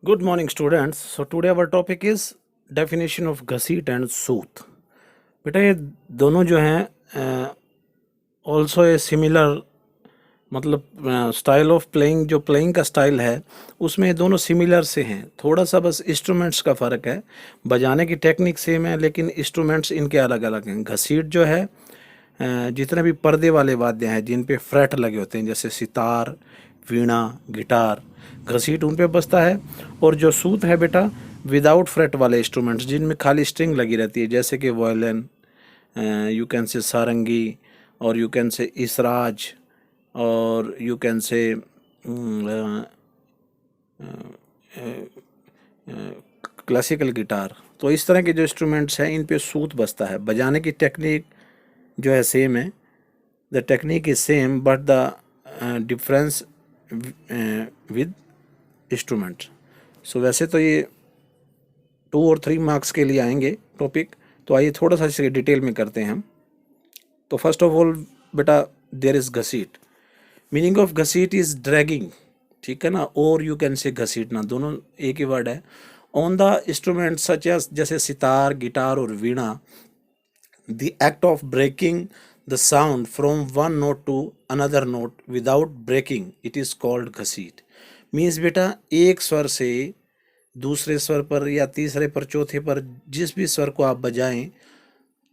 Good morning, students. So today our topic is definition of घसीट and सूत. बेटा ये दोनों जो हैं ऑल्सो ए सिमिलर मतलब स्टाइल ऑफ प्लेइंग, जो प्लेइंग का स्टाइल है उसमें ये दोनों सिमिलर से हैं. थोड़ा सा बस इंस्ट्रूमेंट्स का फ़र्क है. बजाने की टेक्निक सेम है लेकिन इंस्ट्रूमेंट्स इनके अलग अलग हैं. घसीट जो है जितने भी पर्दे वाले वाद्य हैं जिन पे फ्रेट लगे होते हैं जैसे सितार, वीणा, गिटार, घसीट उन पे बजता है. और जो सूत है बेटा विदाउट फ्रेट वाले इंस्ट्रूमेंट्स जिनमें खाली स्ट्रिंग लगी रहती है जैसे कि वायलिन, यू कैन से सारंगी, और यू कैन से इसराज, और यू कैन से क्लासिकल गिटार. तो इस तरह के जो इंस्ट्रूमेंट्स हैं इन पे सूत बजता है. बजाने की टेक्निक जो है सेम है. The technique is same but the difference with instrument. So वैसे तो ये 2 और 3 मार्क्स के लिए आएंगे टॉपिक. तो आइए थोड़ा सा इसे डिटेल में करते हैं हम. तो फर्स्ट ऑफ ऑल बेटा देयर इज घसीट. मीनिंग ऑफ घसीट इज ड्रैगिंग. ठीक है ना, और यू कैन से घसीटना, दोनों एक ही वर्ड है. On the instrument such as जैसे सितार, गिटार और veena, the act of breaking the sound from one note to another note without breaking it is called घसीट. मीन्स बेटा एक स्वर से दूसरे स्वर पर या तीसरे पर चौथे पर जिस भी स्वर को आप बजाएं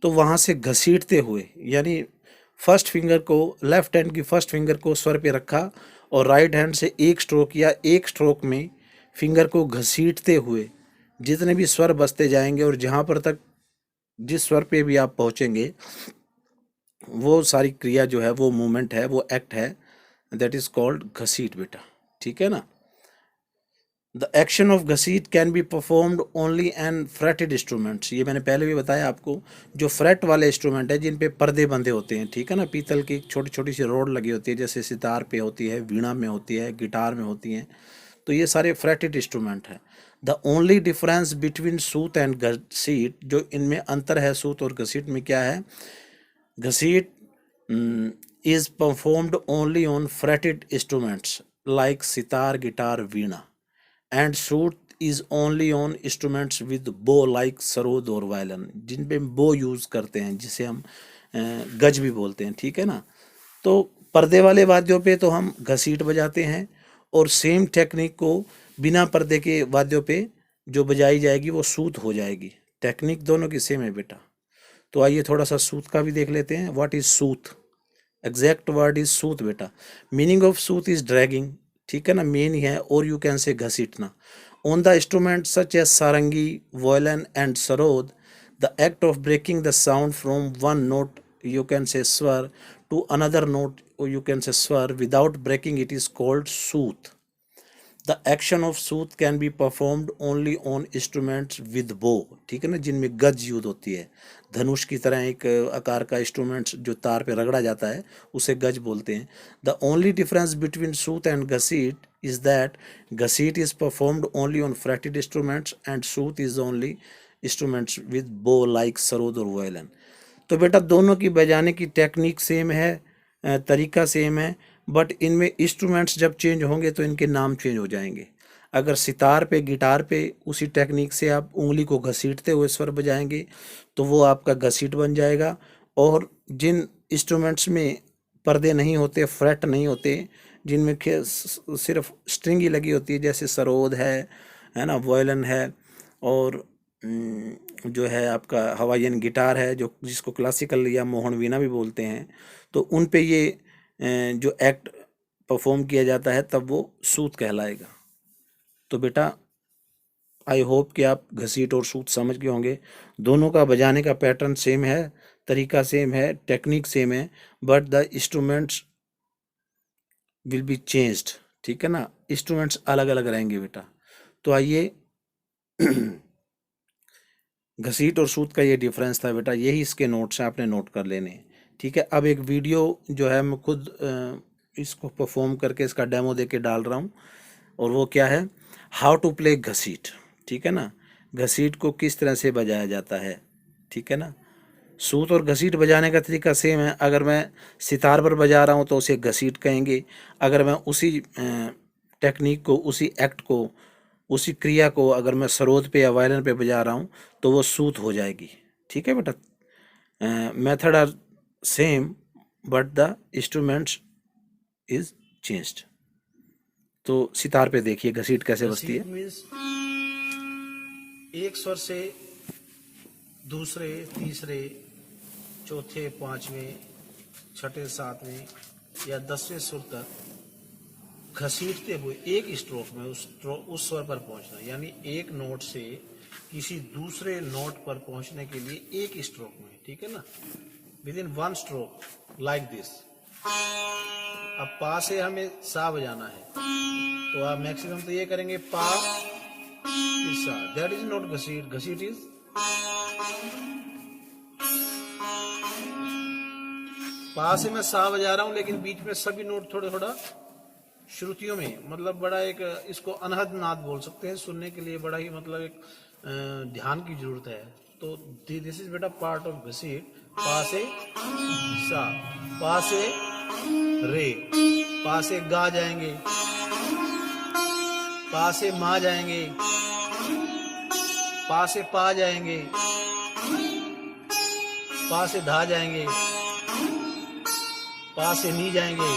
तो वहाँ से घसीटते हुए, यानी फर्स्ट फिंगर को, लेफ्ट हैंड की फर्स्ट फिंगर को स्वर पे रखा और राइट हैंड से एक स्ट्रोक या एक स्ट्रोक में फिंगर को घसीटते हुए जितने भी स्वर बजते जाएंगे और जहाँ पर तक जिस स्वर पे भी आप पहुंचेंगे वो सारी क्रिया जो है, वो मूवमेंट है, वो एक्ट है, दैट इज कॉल्ड घसीट बेटा. ठीक है ना. द एक्शन ऑफ घसीट can be performed only and fretted instruments. ये मैंने पहले भी बताया आपको. जो फ्रेट वाले इंस्ट्रूमेंट है जिन पे पर्दे बंधे होते हैं, ठीक है ना, पीतल की छोटी छोटी सी रोड लगी होती है जैसे सितार पे होती है, वीणा में होती है, गिटार में होती हैं, तो ये सारे फ्रेटेड इंस्ट्रूमेंट हैं. The only difference between soot and ghaseet, जो इनमें अंतर है सूत और घसीट में, क्या है? घसीट is performed only on fretted instruments like sitar, guitar, veena, and suit is only on instruments with bow like sarod और वायलिन, जिन पे बो यूज़ करते हैं जिसे हम गज भी बोलते हैं. ठीक है ना. तो पर्दे वाले वाद्यों पे तो हम घसीट बजाते हैं और सेम टेक्निक को बिना पर्दे के वाद्यों पे जो बजाई जाएगी वो सूत हो जाएगी. टेक्निक दोनों की सेम है बेटा. तो आइए थोड़ा सा सूत का भी देख लेते हैं. What is soot? Exact word is soot बेटा. Meaning of soot is dragging. ठीक है ना, मेन ही है. और यू कैन से घसीटना. On the instrument such as sarangi, violin and sarod, the act of breaking the sound from one note, you can say swar, to another note, you can say swar, without breaking it is called soot. The action of soot can be performed only on instruments with bow. ठीक है ना, जिनमें गज use होती है. धनुष की तरह एक आकार का इंस्ट्रूमेंट्स जो तार पे रगड़ा जाता है उसे गज बोलते हैं. The only difference between soot and ghaseet is that ghaseet is performed only on fretted instruments and soot is only instruments with bow like sarod और वायलिन. तो बेटा दोनों की बजाने की टेक्निक सेम है, तरीका सेम है, बट इनमें इंस्ट्रूमेंट्स जब चेंज होंगे तो इनके नाम चेंज हो जाएंगे. अगर सितार पे, गिटार पे उसी टेक्निक से आप उंगली को घसीटते हुए स्वर बजाएंगे तो वो आपका घसीट बन जाएगा. और जिन इंस्ट्रूमेंट्स में पर्दे नहीं होते, फ्रेट नहीं होते, जिनमें सिर्फ स्ट्रिंग ही लगी होती है जैसे सरोद है ना, वायलिन है, और जो है आपका हवाईयन गिटार है जो जिसको क्लासिकल या मोहन वीणा भी बोलते हैं, तो उन पे ये जो एक्ट परफॉर्म किया जाता है तब वो सूत कहलाएगा. तो बेटा आई होप कि आप घसीट और सूत समझ गए होंगे. दोनों का बजाने का पैटर्न सेम है, तरीका सेम है, टेक्निक सेम है, but the instruments will be changed. ठीक है ना, इंस्ट्रूमेंट्स अलग अलग रहेंगे बेटा. तो आइए घसीट और सूत का ये डिफरेंस था बेटा. यही इसके नोट्स हैं, आपने नोट कर लेने. ठीक है. अब एक वीडियो जो है मैं खुद इसको परफॉर्म करके इसका डेमो दे के डाल रहा हूँ. और वो क्या है? हाउ टू प्ले घसीट. ठीक है ना, घसीट को किस तरह से बजाया जाता है. ठीक है ना. सूत और घसीट बजाने का तरीका सेम है. अगर मैं सितार पर बजा रहा हूँ तो उसे घसीट कहेंगे. अगर मैं उसी टेक्निक को, उसी एक्ट को उसी क्रिया को अगर मैं सरोद पे या वायलिन पे बजा रहा हूँ तो वो सूत हो जाएगी। ठीक है बेटा, method are same but the instruments is changed. तो सितार पे देखिए घसीट कैसे बजती है। मीन्स एक स्वर से दूसरे, तीसरे, चौथे, पांचवें, छठे, सातवें या 10वें सुर तक घसीटते हुए एक स्ट्रोक में उस स्वर पर पहुंचना, यानी एक नोट से किसी दूसरे नोट पर पहुंचने के लिए एक स्ट्रोक में, ठीक है ना, with in one stroke like this. अब पा से हमें सा बजाना है तो आप मैक्सिमम तो ये करेंगे पा सा, दैट इज नॉट घसीट। घसीट इज पा से मैं सा बजा रहा हूं लेकिन बीच में सभी नोट थोड़ा थोड़ा श्रुतियों में, मतलब बड़ा एक, इसको अनहद नाद बोल सकते हैं, सुनने के लिए बड़ा ही मतलब एक ध्यान की जरूरत है। तो दिस इज बेटा पार्ट ऑफ घसीट। पा से सा, पा से रे, पा से गा जाएंगे, पा से मा जाएंगे, पा से पा जाएंगे, पा से धा जाएंगे, पा से नी जाएंगे,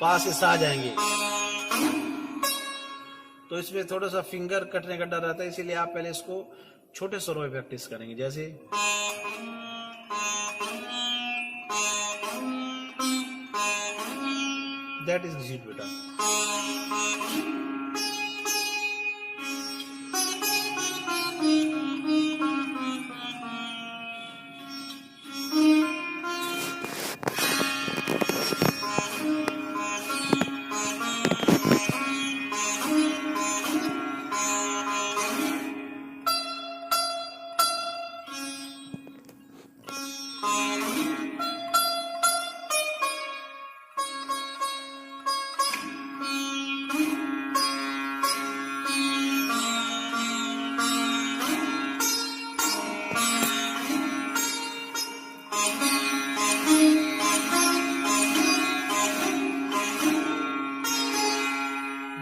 पा से सा जाएंगे। तो इसमें थोड़ा सा फिंगर कटने का डर रहता है, इसीलिए आप पहले इसको छोटे स्वरों में प्रैक्टिस करेंगे। जैसे दैट इज घसीट बेटा।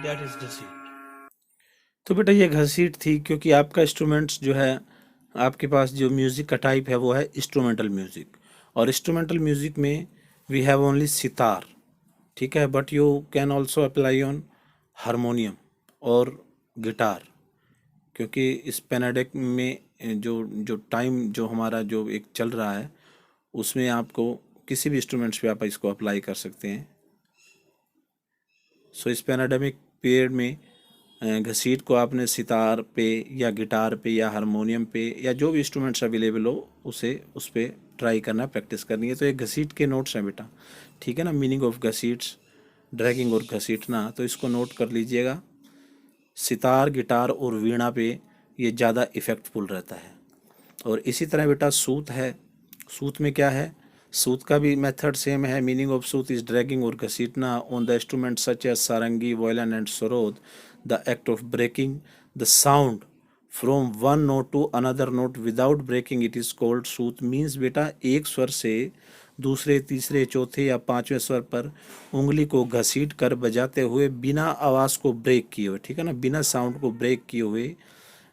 दैट इज घसीट। तो बेटा ये घसीट थी, क्योंकि आपका इंस्ट्रूमेंट्स जो है, आपके पास जो म्यूज़िक का टाइप है वो है इंस्ट्रूमेंटल म्यूज़िक, और इंस्ट्रूमेंटल म्यूज़िक में वी हैव ओनली सितार, ठीक है, but you can also apply on harmonium और गिटार, क्योंकि इस पेनाडेक में जो जो टाइम जो हमारा जो एक चल रहा है उसमें आपको किसी भी इंस्ट्रूमेंट्स पे आप इसको अप्लाई कर सकते हैं। सो इस पेनाडेमिक पीरियड में घसीट को आपने सितार पे या गिटार पे या हारमोनियम पे या जो भी इंस्ट्रूमेंट्स अवेलेबल हो उसे उस पर ट्राई करना, प्रैक्टिस करनी है। तो ये घसीट के नोट्स हैं बेटा, ठीक है ना, मीनिंग ऑफ घसीट्स, ड्रैगिंग और घसीटना, तो इसको नोट कर लीजिएगा। सितार, गिटार और वीणा पे ये ज़्यादा इफ़ेक्टफुल रहता है। और इसी तरह बेटा सूत है, सूत में क्या है, सूत का भी मेथड सेम है। Meaning of soot is dragging or घसीटना on the instrument such as sarangi, violin and sarod, the act of breaking the sound from one note to another note without breaking it is called soot. Means बेटा एक स्वर से दूसरे, तीसरे, चौथे या पांचवें स्वर पर उंगली को घसीट कर बजाते हुए बिना आवाज़ को ब्रेक किए हुए, ठीक है ना, बिना साउंड को ब्रेक किए हुए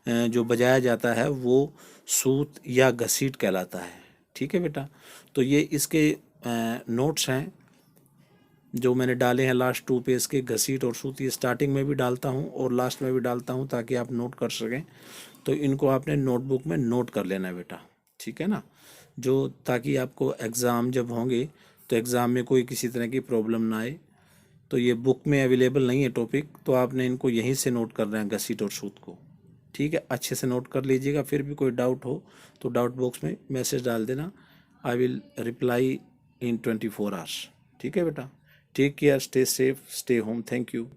जो बजाया जाता है वो सूत या घसीट कहलाता है। ठीक है बेटा, तो ये इसके नोट्स हैं जो मैंने डाले हैं लास्ट 2 पेज के, घसीट और सूत। ये स्टार्टिंग में भी डालता हूँ और लास्ट में भी डालता हूँ ताकि आप नोट कर सकें। तो इनको आपने नोटबुक में नोट कर लेना है बेटा, ठीक है ना, जो ताकि आपको एग्ज़ाम जब होंगे तो एग्ज़ाम में कोई किसी तरह की प्रॉब्लम ना आए। तो ये बुक में अवेलेबल नहीं है टॉपिक, तो आपने इनको यहीं से नोट करना है, घसीट और सूत को, ठीक है, अच्छे से नोट कर लीजिएगा। फिर भी कोई डाउट हो तो डाउट बॉक्स में मैसेज डाल देना, I will reply in 24 hours. ठीक है बेटा, take care, stay safe, stay home, thank you.